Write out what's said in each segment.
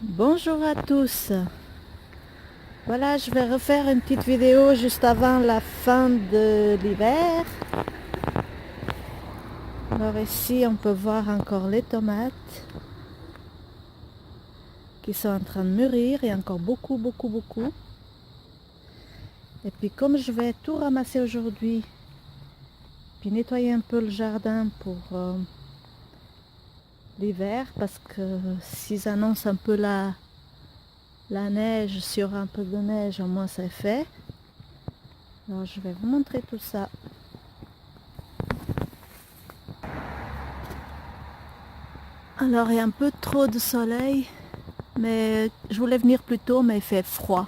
Bonjour à tous. Voilà, je vais refaire une petite vidéo juste avant la fin de l'hiver. Alors ici, on peut voir encore les tomates qui sont en train de mûrir et encore beaucoup. Et puis comme je vais tout ramasser aujourd'hui, puis nettoyer un peu le jardin pour l'hiver, parce que s'ils annoncent un peu la neige, s'il y aura un peu de neige, au moins c'est fait. Alors je vais vous montrer tout ça. Alors il y a un peu trop de soleil, mais je voulais venir plus tôt, mais il fait froid.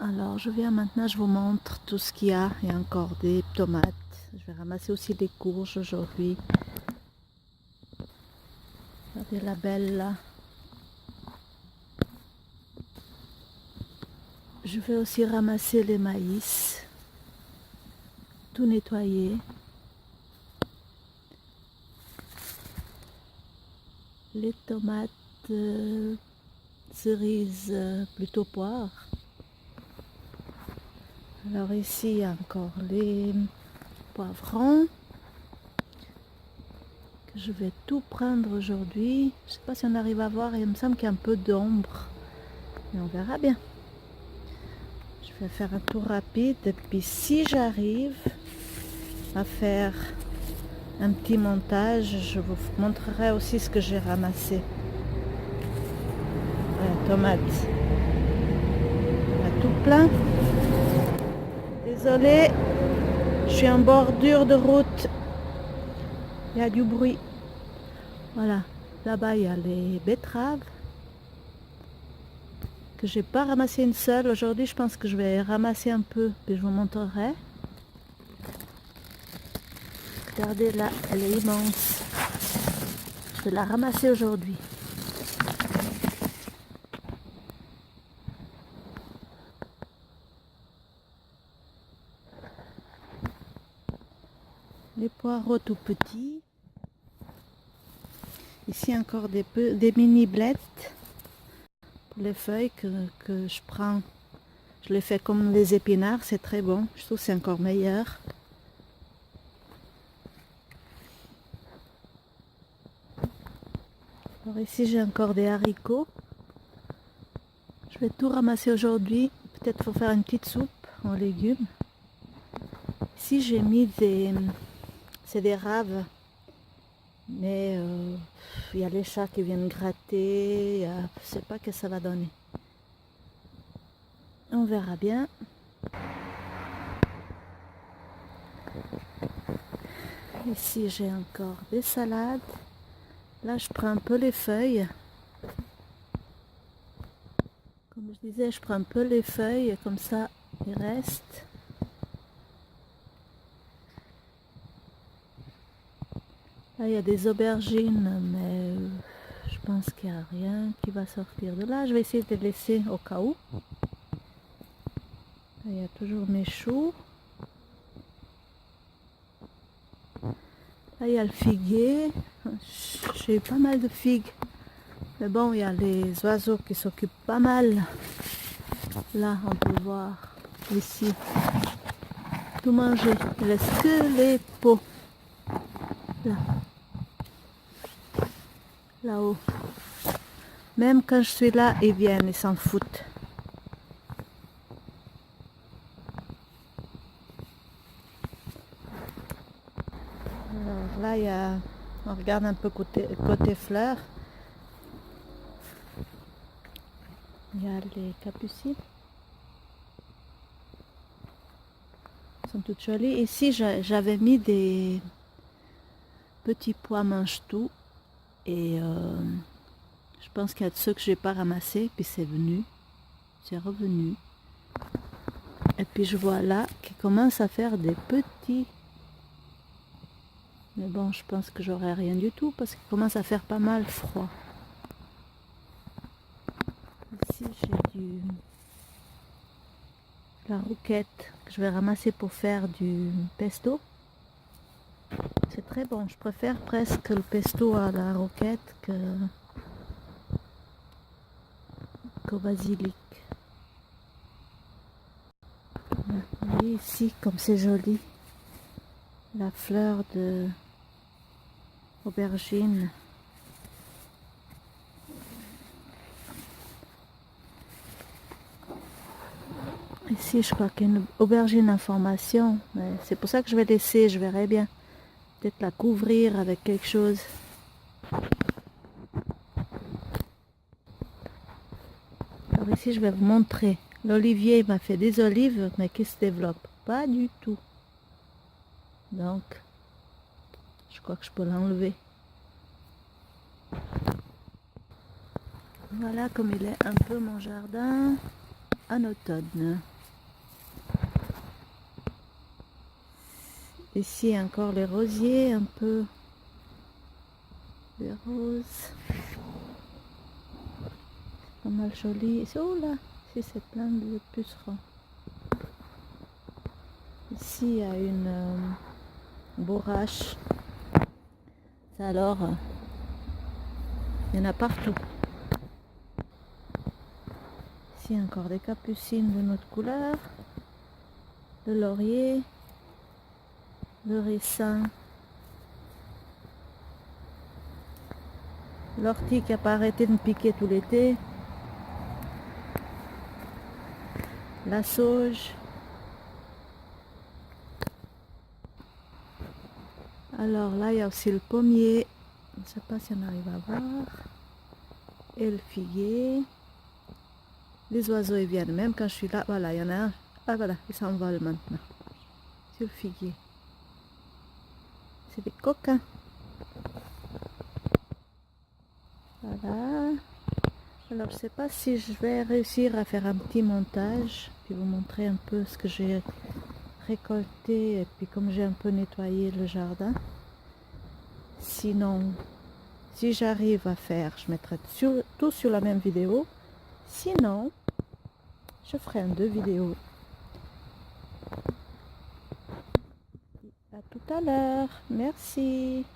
Alors je viens maintenant, je vous montre tout ce qu'il y a. Il y a encore des tomates. Je vais ramasser aussi des courges aujourd'hui. Regardez la belle là. Je vais aussi ramasser les maïs. Tout nettoyer. Les tomates cerises, plutôt poires. Alors ici il y a encore les poivrons. Je vais tout prendre aujourd'hui. Je ne sais pas si on arrive à voir, il me semble qu'il y a un peu d'ombre. Mais on verra bien. Je vais faire un tour rapide et puis si j'arrive à faire un petit montage, je vous montrerai aussi ce que j'ai ramassé. Voilà, tomates. Il y a tout plein. Désolée, je suis en bordure de route. Il y a du bruit. Voilà, là-bas il y a les betteraves. Que j'ai pas ramassé une seule. Aujourd'hui, je pense que je vais ramasser un peu, puis je vous montrerai. Regardez là, elle est immense. Je vais la ramasser aujourd'hui. Les poireaux tout petits. Ici encore des mini blettes pour les feuilles que je prends. Je les fais comme les épinards, c'est très bon. Je trouve que c'est encore meilleur. Alors ici j'ai encore des haricots. Je vais tout ramasser aujourd'hui. Peut-être faut faire une petite soupe en légumes. Ici j'ai mis c'est des raves. Mais il y a les chats qui viennent gratter. Je ne sais pas ce que ça va donner. On verra bien. Ici j'ai encore des salades. Là je prends un peu les feuilles. Comme je disais, je prends un peu les feuilles, comme ça il reste. Là il y a des aubergines, mais je pense qu'il n'y a rien qui va sortir de là. Je vais essayer de les laisser au cas où. Là, il y a toujours mes choux. Là il y a le figuier. J'ai eu pas mal de figues. Mais bon, il y a les oiseaux qui s'occupent pas mal. Là, on peut voir ici tout manger. Il ne reste que les pots. Là. Là-haut. Même quand je suis là, ils viennent, ils s'en foutent. Alors là, il y a... On regarde un peu côté fleurs. Il y a les capucines. Elles sont toutes jolies. Ici, j'avais mis des petits pois mange-tout. Et je pense qu'il y a de ceux que je n'ai pas ramassés. Puis c'est venu. C'est revenu. Et puis je vois là qu'il commence à faire des petits. Mais bon, je pense que j'aurai rien du tout parce qu'il commence à faire pas mal froid. Ici, j'ai la rouquette que je vais ramasser pour faire du pesto. C'est très bon. Je préfère presque le pesto à la rouquette que haricot basilic. Vous voyez ici comme c'est joli. La fleur de aubergine. Ici, je crois qu'il y a une aubergine en formation. C'est pour ça que je vais laisser, je verrai bien. Peut-être la couvrir avec quelque chose. Alors ici, je vais vous montrer. L'olivier m'a fait des olives, mais qui se développent pas du tout. Donc, je crois que je peux l'enlever. Voilà comme il est un peu mon jardin en automne. Ici encore les rosiers, un peu les roses. C'est pas mal joli. Oh là, ici c'est plein de pucerons. Ici il y a une bourrache. Alors, il y en a partout. Ici encore des capucines de notre couleur. Le laurier. Le ricin. L'ortie qui n'a pas arrêté de me piquer tout l'été. La sauge. Alors là, il y a aussi le pommier. Je ne sais pas si on arrive à voir. Et le figuier. Les oiseaux, ils viennent. Même quand je suis là, voilà, il y en a un. Ah voilà, ils s'envolent maintenant. Sur le figuier. C'est des coquins. Voilà. Alors, je ne sais pas si je vais réussir à faire un petit montage. Puis vous montrer un peu ce que j'ai récolté. Et puis comme j'ai un peu nettoyé le jardin. Sinon, si j'arrive à faire, je mettrai tout sur la même vidéo. Sinon, je ferai deux vidéos. À tout à l'heure. Merci.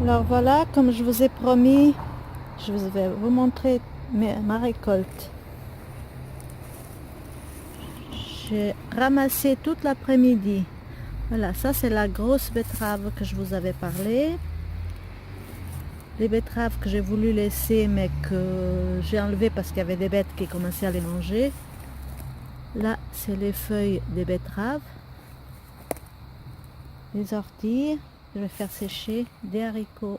Alors voilà, comme je vous ai promis, je vais vous montrer ma récolte. J'ai ramassé toute l'après-midi. Voilà, ça c'est la grosse betterave que je vous avais parlé. Les betteraves que j'ai voulu laisser mais que j'ai enlevé parce qu'il y avait des bêtes qui commençaient à les manger. Là, c'est les feuilles des betteraves. Les orties, je vais faire sécher des haricots,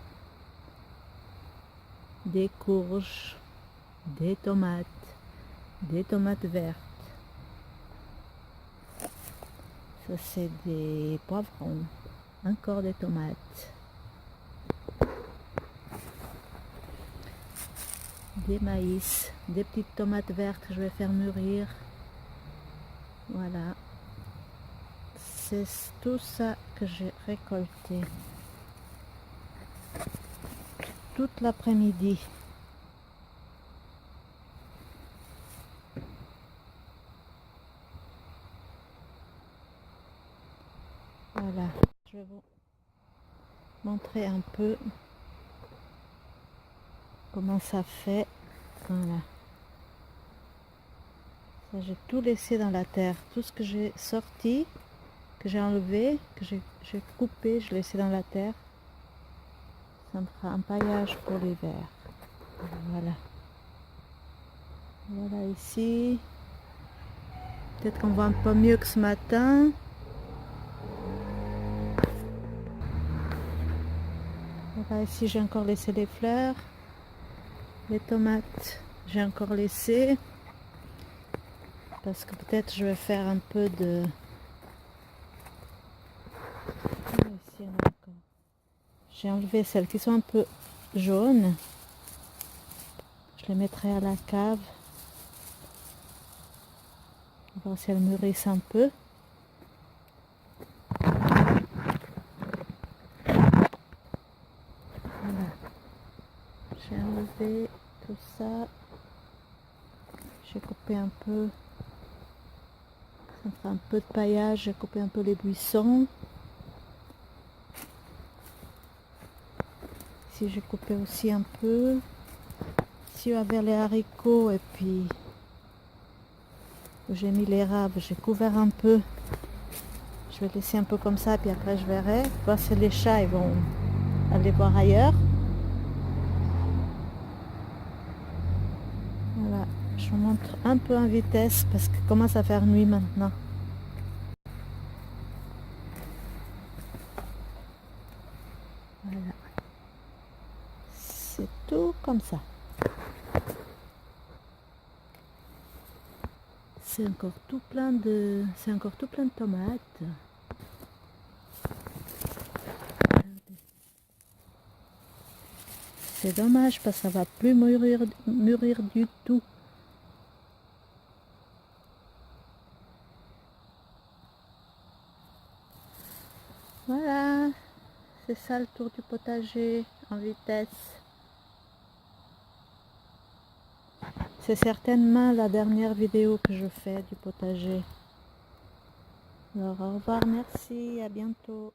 des courges, des tomates vertes. Ça c'est des poivrons, encore des tomates, des maïs, des petites tomates vertes que je vais faire mûrir. Voilà, c'est tout ça que j'ai récolté toute l'après-midi. Voilà, je vais vous montrer un peu comment ça fait. Voilà, ça j'ai tout laissé dans la terre, tout ce que j'ai sorti, que j'ai enlevé, que j'ai coupé, je l'ai laissé dans la terre. Ça me fera un paillage pour l'hiver. Voilà. Voilà ici. Peut-être qu'on voit un peu mieux que ce matin. Voilà, ici j'ai encore laissé les fleurs. Les tomates, j'ai encore laissé. parce que peut-être je vais faire un peu de... Ici, il y en a encore. J'ai enlevé celles qui sont un peu jaunes. Je les mettrai à la cave. On va voir si elles mûrissent un peu. Voilà. J'ai enlevé tout ça. J'ai coupé un peu. Ça me fait un peu de paillage. J'ai coupé un peu les buissons. Ici j'ai coupé aussi un peu. Ici il y avait les haricots et puis où j'ai mis l'érable, j'ai couvert un peu. Je vais laisser un peu comme ça, puis après je verrai. Voir si les chats ils vont aller voir ailleurs. Voilà, je vous montre un peu en vitesse parce qu'il commence à faire nuit maintenant. Voilà. C'est tout comme ça. C'est encore tout plein de tomates. C'est dommage parce que ça va plus mûrir du tout. Voilà, c'est ça le tour du potager en vitesse. C'est certainement la dernière vidéo que je fais du potager. Alors au revoir, merci, à bientôt.